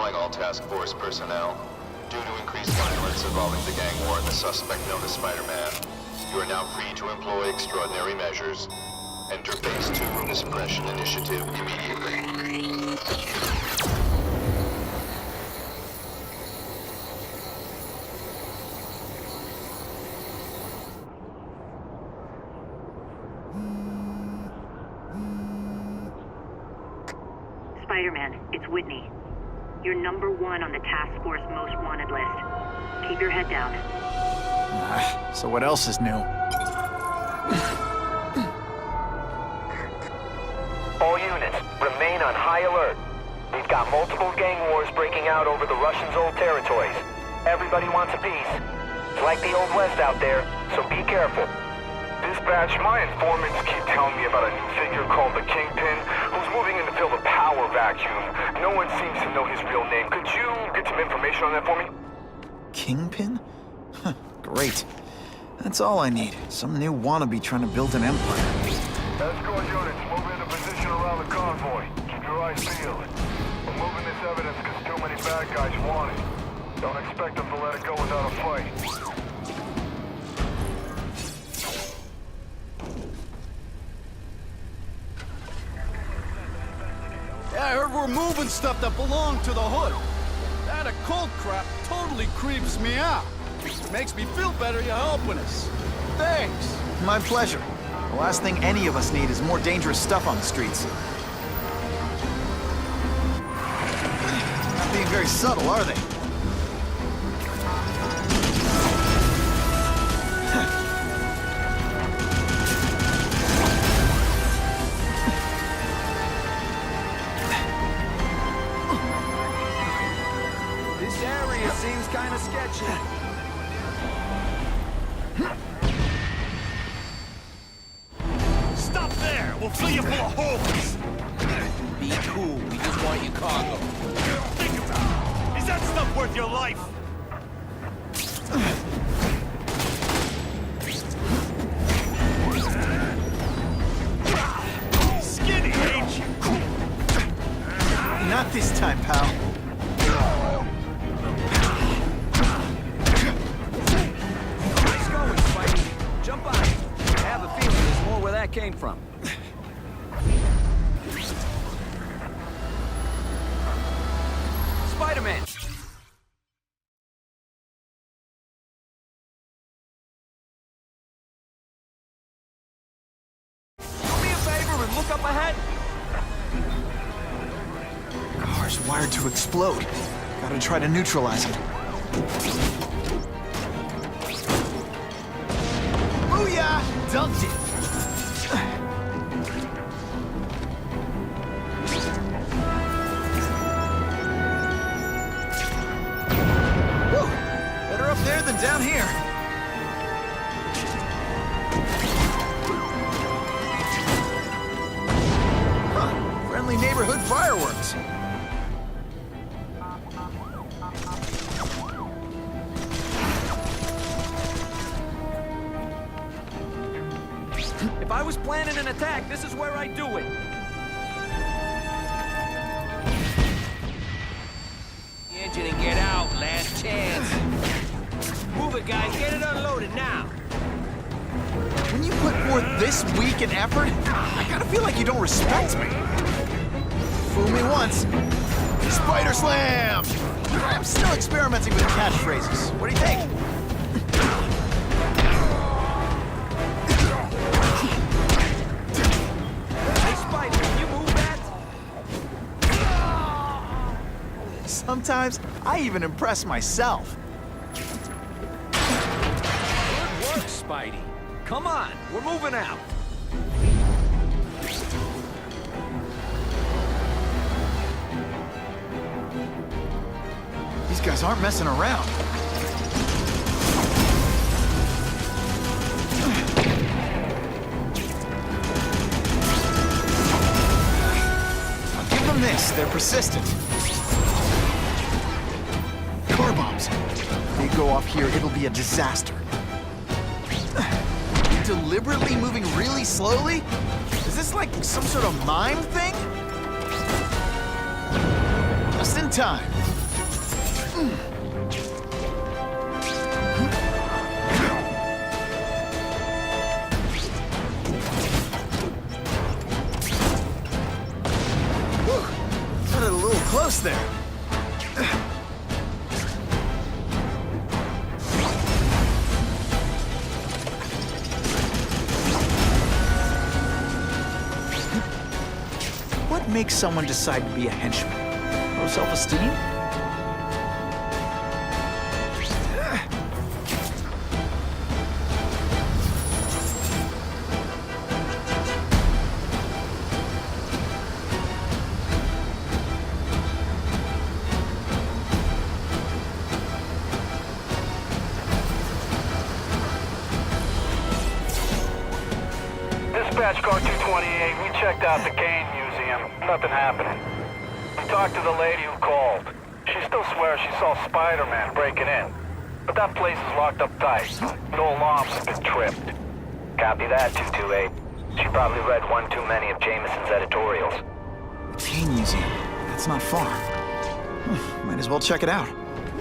calling all task force personnel. Due to increased violence involving the gang war and the suspect known as Spider-Man, you are now free to employ extraordinary measures. Enter Phase 2 of the Suppression Initiative immediately. Spider-Man, it's Whitney. You're #1 on the task force most wanted list. Keep your head down. So what else is new? All units, remain on high alert. We've got multiple gang wars breaking out over the Russians' old territories. Everybody wants a piece. It's like the Old West out there, so be careful. Dispatch, my informants keep telling me about a new figure called the Kingpin, who's moving in to fill the power vacuum. No one seems to know his real name. Could you get some information on that for me? Kingpin? Huh, great. That's all I need. Some new wannabe trying to build an empire. Escort units, move into position around the convoy. Keep your eyes peeled. We're moving this evidence because too many bad guys want it. Don't expect them to let it go without a fight. Yeah, I heard we're moving stuff that belonged to the Hood. That occult crap totally creeps me out. Makes me feel better you're helping us. Thanks. My pleasure. The last thing any of us need is more dangerous stuff on the streets. Not being very subtle, are they? This area seems kind of sketchy. Stop there! We'll fill you full of holes! Be cool, we just want your cargo. Think about it! Is that stuff worth your life? Skinny, ain't you? Not this time, pal. Nice going, Spidey. Jump on it. I have a feeling there's more where that came from. Spider-Man! Do me a favor and look up ahead. Car's wired to explode. Gotta try to neutralize it. Booyah! Dunked it! Whew! Better up there than down here. Huh. Friendly neighborhood fireworks. If I was planning an attack, this is where I'd do it. The engine and get out, last chance. Move it, guys, get it unloaded now. When you put forth this weak an effort, I gotta feel like you don't respect me. Fool me once. Spider Slam! I'm still experimenting with catchphrases. What do you think? Hey, Spider, can you move that? Sometimes I even impress myself. Good work, Spidey. Come on, we're moving out. These guys aren't messing around. I'll give them this. They're persistent. Car bombs. If they go off here, it'll be a disaster. Deliberately moving really slowly? Is this like some sort of mime thing? Just in time. Whoa, got it a little close there. What makes someone decide to be a henchman? Low self-esteem? Dispatch car 228, we checked out the game museum. Nothing happening. We talked to the lady who called. She still swears she saw Spiderman breaking in. But that place is locked up tight. No alarms have been tripped. Copy that, 228. She probably read one too many of Jameson's editorials. The Cane Museum. That's not far. Might as well check it out.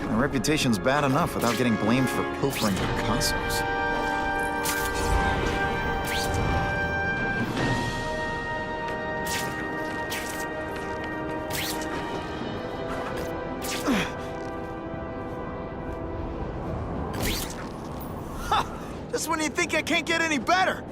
My reputation's bad enough without getting blamed for pilfering Picassos. Just when you think I can't get any better!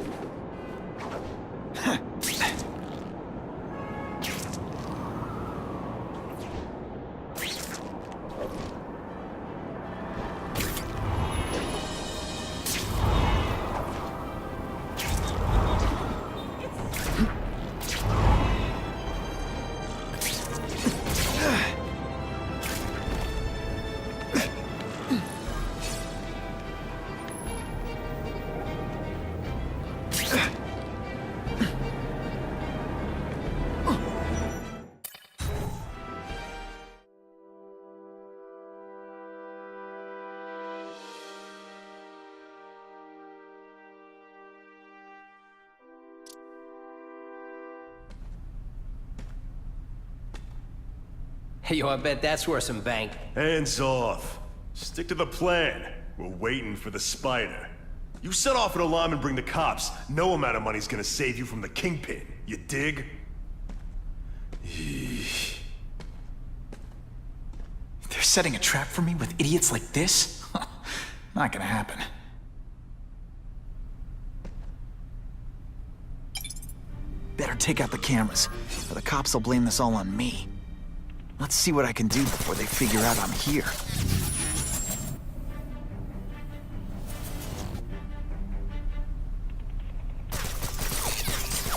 Yo, I bet that's worth some bank. Hands off. Stick to the plan. We're waiting for the spider. You set off an alarm and bring the cops. No amount of money's gonna save you from the Kingpin. You dig? They're setting a trap for me with idiots like this? Not gonna happen. Better take out the cameras, or the cops will blame this all on me. Let's see what I can do before they figure out I'm here.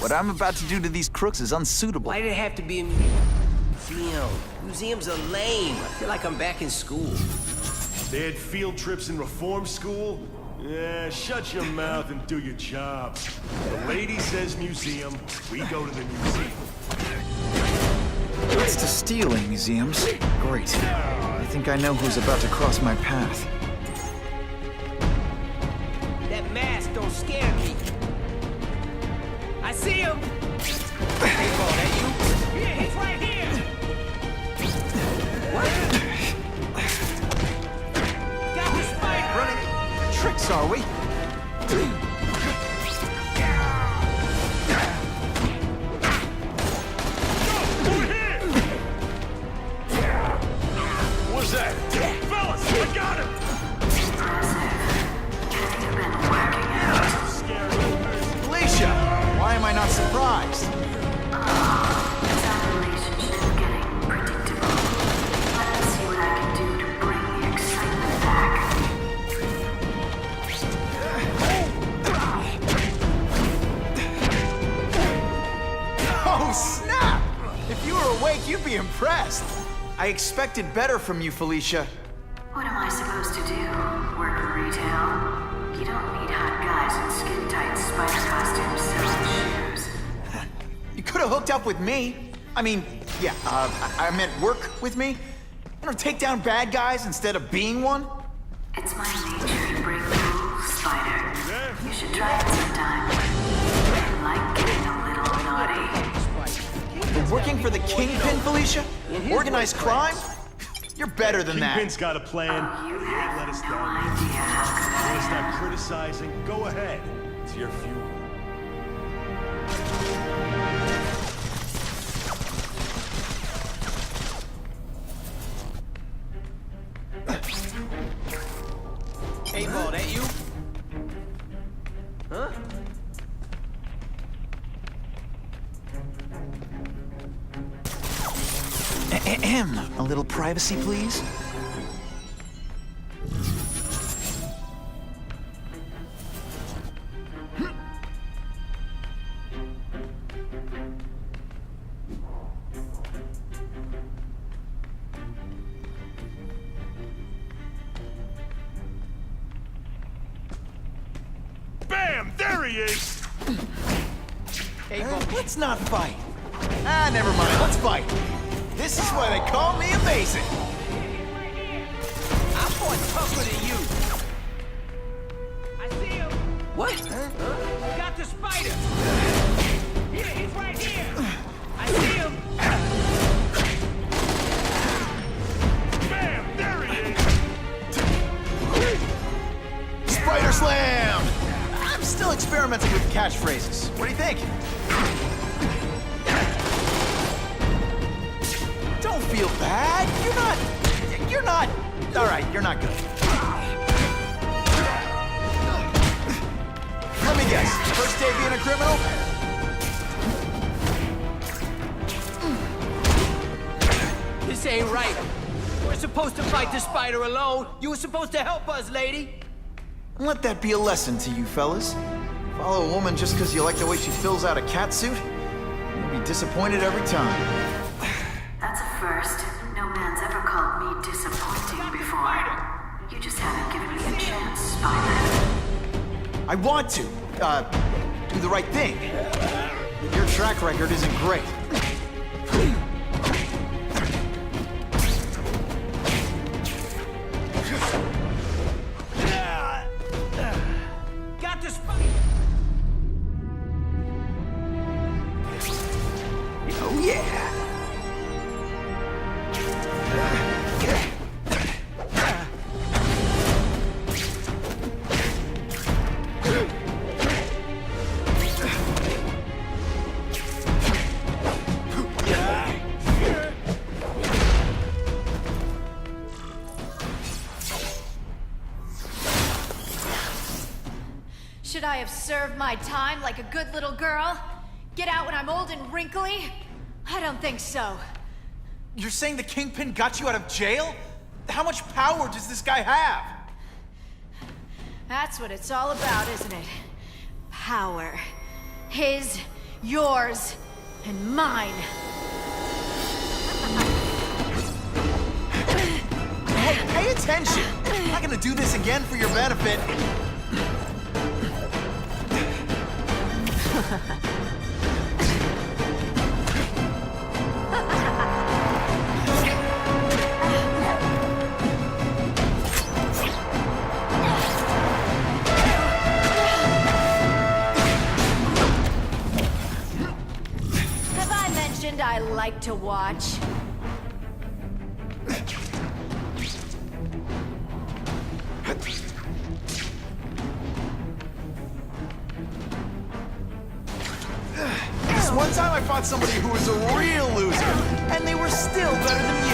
What I'm about to do to these crooks is unsuitable. Why did it have to be a museum? Museums are lame. I feel like I'm back in school. They had field trips in reform school? Yeah, shut your mouth and do your job. The lady says museum, we go to the museum. It's to steal in museums. Great. I think I know who's about to cross my path. That mask don't scare me. I see him! Hey, Paul, that you? Yeah, he's right here! What? Got the spider! Running tricks, are we? What's that? Fellas, I got him! Felicia! Why am I not surprised? Is our relationship getting predictable? Let me see what I can do to bring the excitement back. Oh, snap! If you were awake, you'd be impressed. I expected better from you, Felicia. What am I supposed to do? Work in retail? You don't need hot guys in skin-tight spider costumes selling shoes. You could have hooked up with me. I mean, yeah, I meant work with me. You know, take down bad guys instead of being one. It's my nature to break rules, Spider. You should try it sometime. I like getting a little naughty. You're working for the Kingpin, Felicia? Organized crime? You're better than that. Kingpin's got a plan. You He ain't let us have no down. idea how good You I wanna am. start criticizing? Go ahead. It's your funeral. Hey, ball, that you? Huh? A little privacy, please. Bam! There he is! Hey, ball. Let's not fight. Ah, never mind. Let's fight. This is why they call me amazing. I'm more tougher than you. I see him. What? Got the spider. Here, he's right here. I see him. Bam! There he is! Spider Slam! I'm still experimenting with catchphrases. What do you think? Don't feel bad. You're not. All right, you're not good. Let me guess. First day being a criminal? This ain't right. We're supposed to fight the spider alone. You were supposed to help us, lady. Let that be a lesson to you fellas. Follow a woman just because you like the way she fills out a cat suit? You'll be disappointed every time. That's a first. No man's ever called me disappointing before. You just haven't given me a chance, Spider. I want to, do the right thing. But your track record isn't great. Got the spider. Oh yeah! Should I have served my time like a good little girl? Get out when I'm old and wrinkly? I don't think so. You're saying the Kingpin got you out of jail? How much power does this guy have? That's what it's all about, isn't it? Power. His, yours, and mine. Hey, pay attention! I'm not gonna do this again for your benefit. Have I mentioned I like to watch? This one time I fought somebody who was a real loser, and they were still better than you.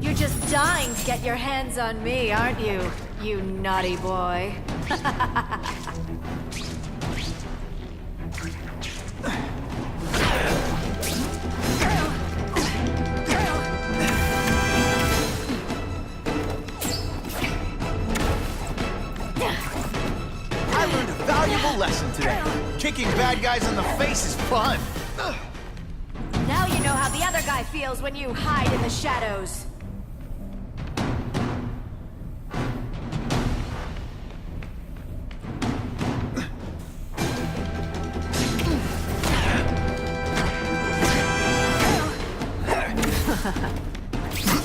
You're just dying to get your hands on me, aren't you? You naughty boy. I learned a valuable lesson today. Kicking bad guys in the face is fun. Now you know how the other guy feels when you hide in the shadows.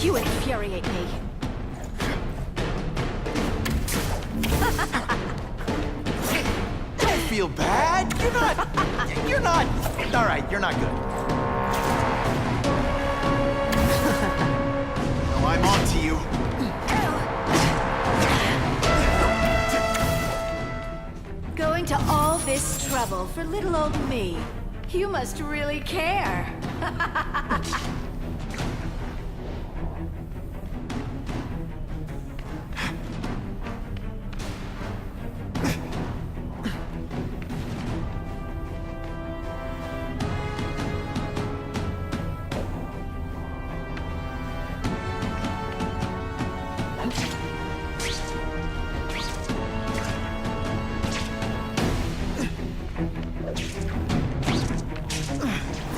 You infuriate me. feel bad. You're not. All right, you're not good. Now I'm on to you. Going to all this trouble for little old me. You must really care.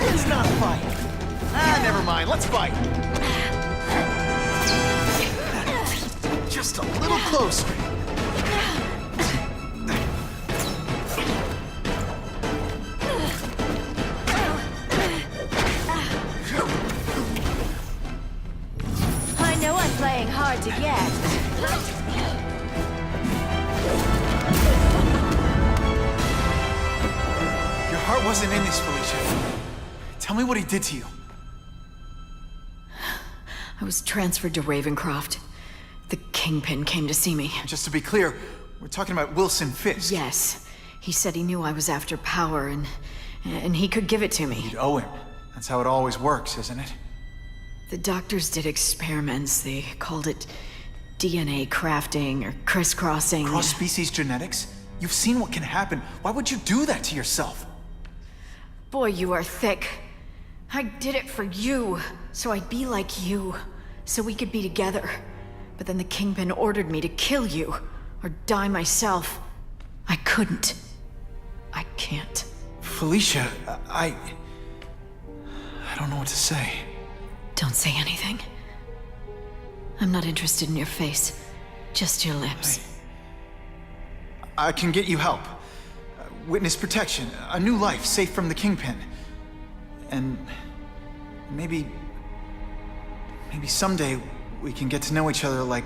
It's not a fight. Never mind. Let's fight. Just a little closer. I know I'm playing hard to get. Your heart wasn't in this, Felicia. Tell me what he did to you. I was transferred to Ravencroft. The Kingpin came to see me. Just to be clear, we're talking about Wilson Fisk. Yes. He said he knew I was after power and he could give it to me. You'd owe him. That's how it always works, isn't it? The doctors did experiments. They called it DNA crafting or crisscrossing. Cross-species genetics? You've seen what can happen. Why would you do that to yourself? Boy, you are thick. I did it for you, so I'd be like you, so we could be together. But then the Kingpin ordered me to kill you, or die myself. I couldn't. I can't. Felicia, I don't know what to say. Don't say anything. I'm not interested in your face, just your lips. I can get you help. Witness protection, a new life safe from the Kingpin. And maybe someday we can get to know each other like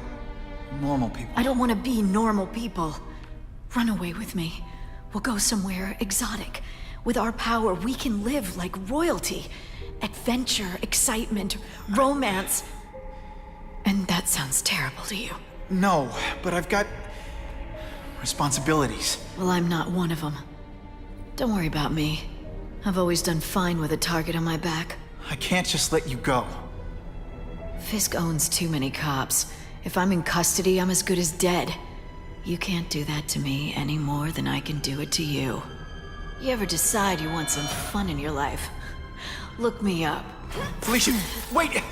normal people. I don't want to be normal people. Run away with me. We'll go somewhere exotic. With our power, we can live like royalty. Adventure, excitement, romance. And that sounds terrible to you. No, but I've got responsibilities. Well, I'm not one of them. Don't worry about me. I've always done fine with a target on my back. I can't just let you go. Fisk owns too many cops. If I'm in custody, I'm as good as dead. You can't do that to me any more than I can do it to you. You ever decide you want some fun in your life? Look me up. Felicia, wait!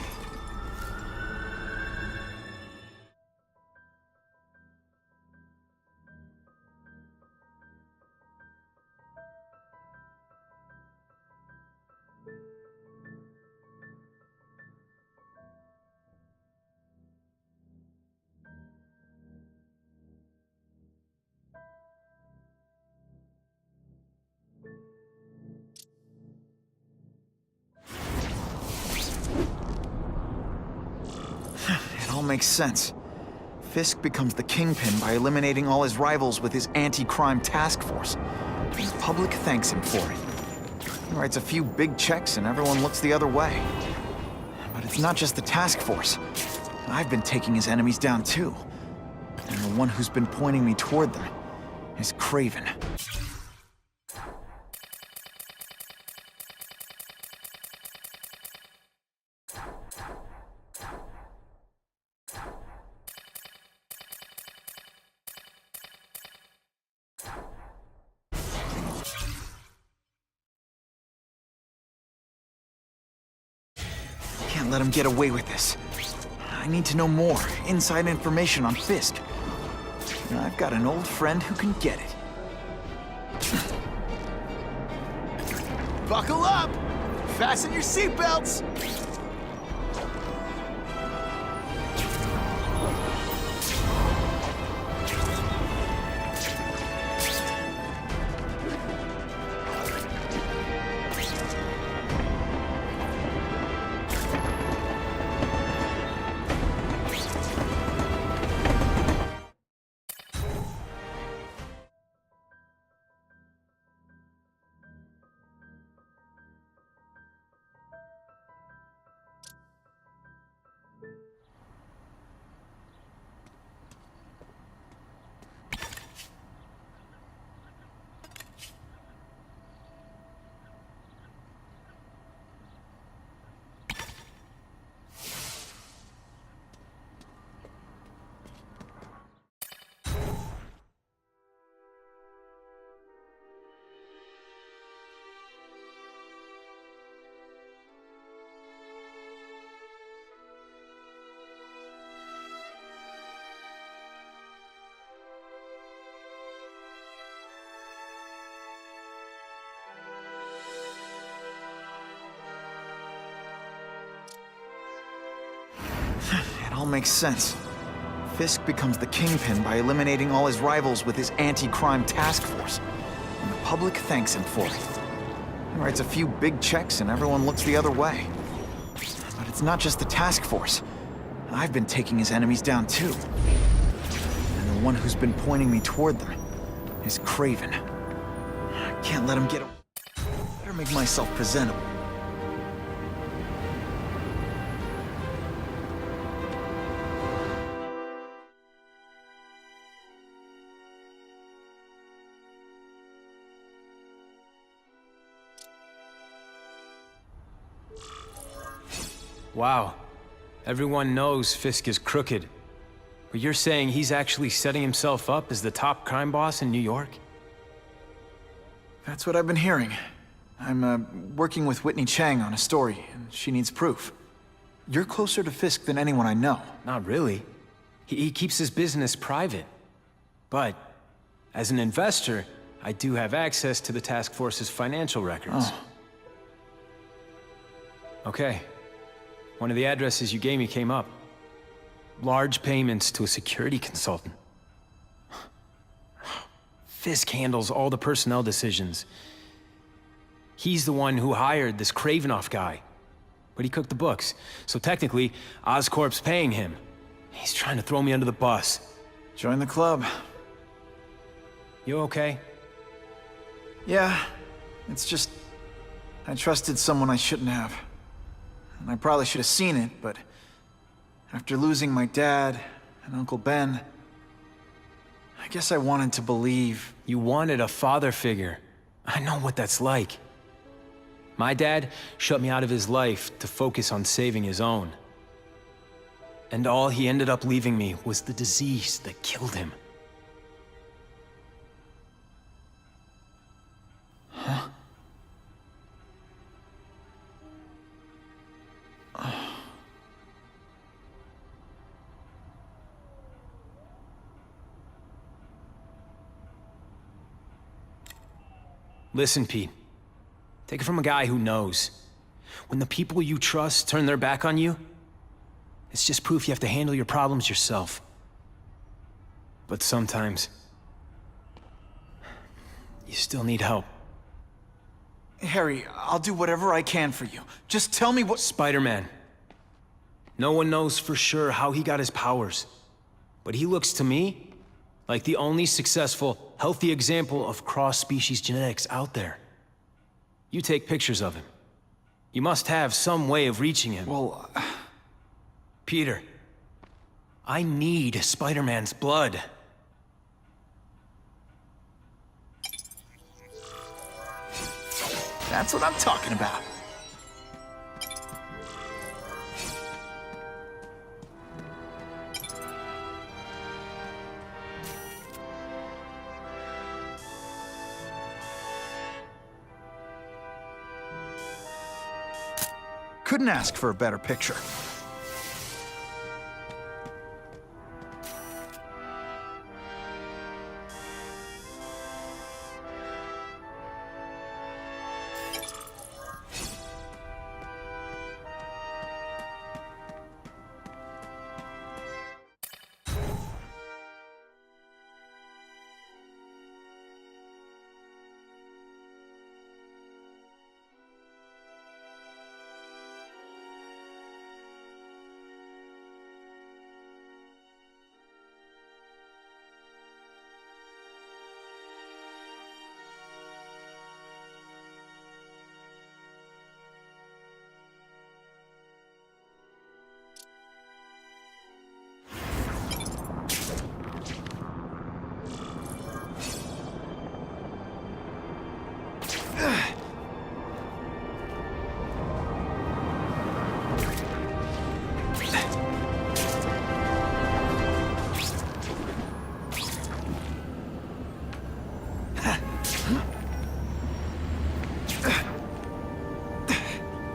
It all makes sense. Fisk becomes the Kingpin by eliminating all his rivals with his anti-crime task force. The public thanks him for it. He writes a few big checks and everyone looks the other way. But it's not just the task force. I've been taking his enemies down too. And the one who's been pointing me toward them is Craven. Can't let him get away with this. I need to know more, inside information on Fisk. I've got an old friend who can get it. Buckle up! Fasten your seatbelts! all makes sense. Fisk becomes the Kingpin by eliminating all his rivals with his anti-crime task force. And the public thanks him for it. He writes a few big checks and everyone looks the other way. But it's not just the task force. I've been taking his enemies down too. And the one who's been pointing me toward them is Craven. I can't let him get away. Better make myself presentable. Wow. Everyone knows Fisk is crooked. But you're saying he's actually setting himself up as the top crime boss in New York? That's what I've been hearing. I'm working with Whitney Chang on a story, and she needs proof. You're closer to Fisk than anyone I know. Not really. He keeps his business private. But, as an investor, I do have access to the task force's financial records. Oh. Okay. One of the addresses you gave me came up. Large payments to a security consultant. Fisk handles all the personnel decisions. He's the one who hired this Kravinoff guy. But he cooked the books, so technically, Oscorp's paying him. He's trying to throw me under the bus. Join the club. You okay? Yeah, it's just... I trusted someone I shouldn't have. And I probably should have seen it, but... after losing my dad and Uncle Ben... I guess I wanted to believe... You wanted a father figure. I know what that's like. My dad shut me out of his life to focus on saving his own. And all he ended up leaving me was the disease that killed him. Huh? Listen, Pete. Take it from a guy who knows. When the people you trust turn their back on you, it's just proof you have to handle your problems yourself. But sometimes, you still need help. Harry, I'll do whatever I can for you. Just tell me what— Spiderman. No one knows for sure how he got his powers. But he looks to me like the only successful, healthy example of cross-species genetics out there. You take pictures of him. You must have some way of reaching him. Well... Peter, I need Spider-Man's blood. That's what I'm talking about. Couldn't ask for a better picture.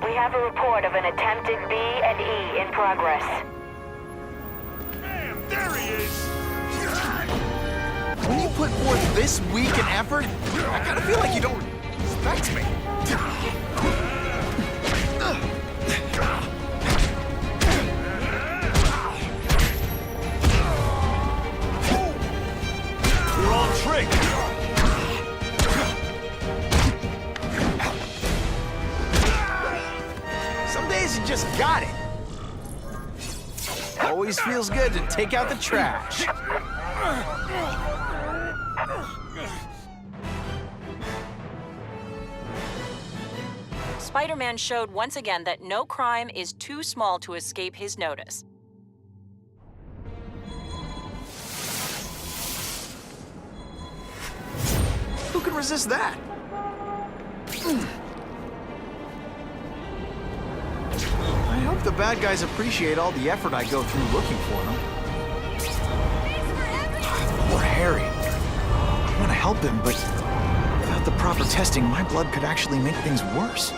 We have a report of an attempted B&E in progress. Damn, there he is! When you put forth this week and effort, I kinda feel like you don't respect me. Always feels good to take out the trash. Spider-Man showed once again that no crime is too small to escape his notice. Who can resist that? I hope the bad guys appreciate all the effort I go through looking for them. Poor Harry. I want to help him, but without the proper testing, my blood could actually make things worse.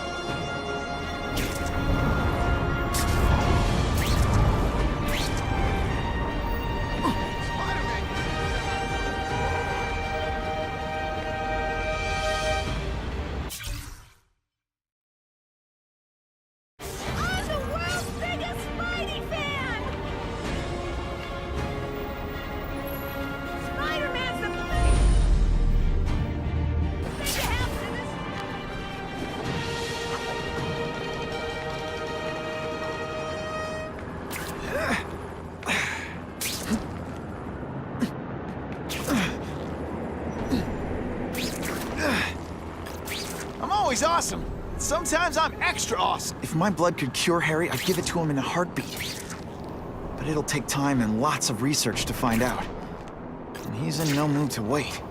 Always awesome. Sometimes I'm extra awesome. If my blood could cure Harry, I'd give it to him in a heartbeat. But it'll take time and lots of research to find out. And he's in no mood to wait.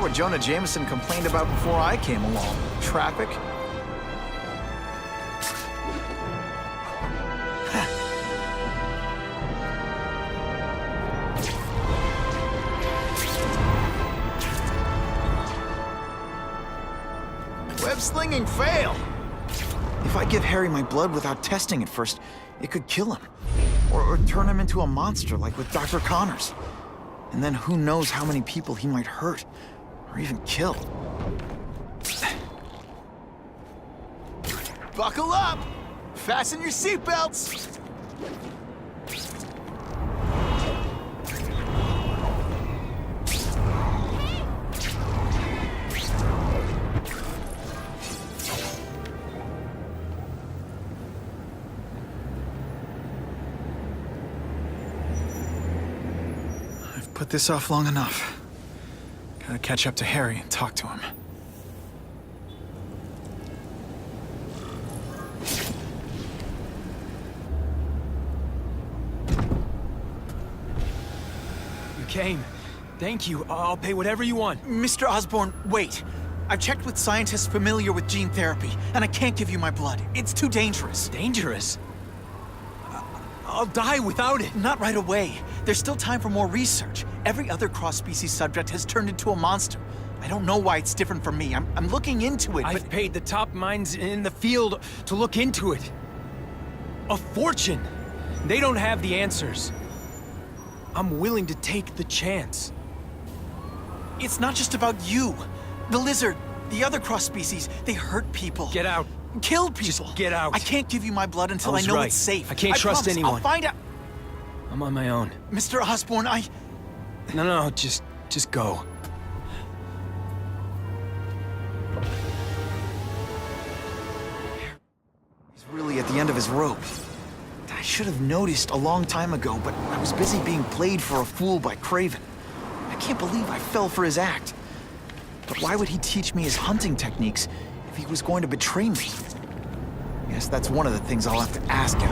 what Jonah Jameson complained about before I came along. Traffic. Web-slinging fail! If I give Harry my blood without testing it first, it could kill him. Or turn him into a monster like with Dr. Connors. And then who knows how many people he might hurt, or even kill. Buckle up! Fasten your seatbelts! Put this off long enough. Gotta catch up to Harry and talk to him. You came. Thank you. I'll pay whatever you want. Mr. Osborn, wait. I've checked with scientists familiar with gene therapy, and I can't give you my blood. It's too dangerous. Dangerous? I'll die without it. Not right away. There's still time for more research. Every other cross-species subject has turned into a monster. I don't know why it's different from me. I'm looking into it, but... I've paid the top minds in the field to look into it. A fortune. They don't have the answers. I'm willing to take the chance. It's not just about you. The lizard, the other cross-species, they hurt people. Get out. Kill people. Just get out. I can't give you my blood until I know right. it's safe. I can't trust promise. anyone. I'll find out. I'm on my own. Mr. Osborn, No, just go. He's really at the end of his rope. I should have noticed a long time ago, but I was busy being played for a fool by Craven. I can't believe I fell for his act. But why would he teach me his hunting techniques if he was going to betray me? Guess that's one of the things I'll have to ask him.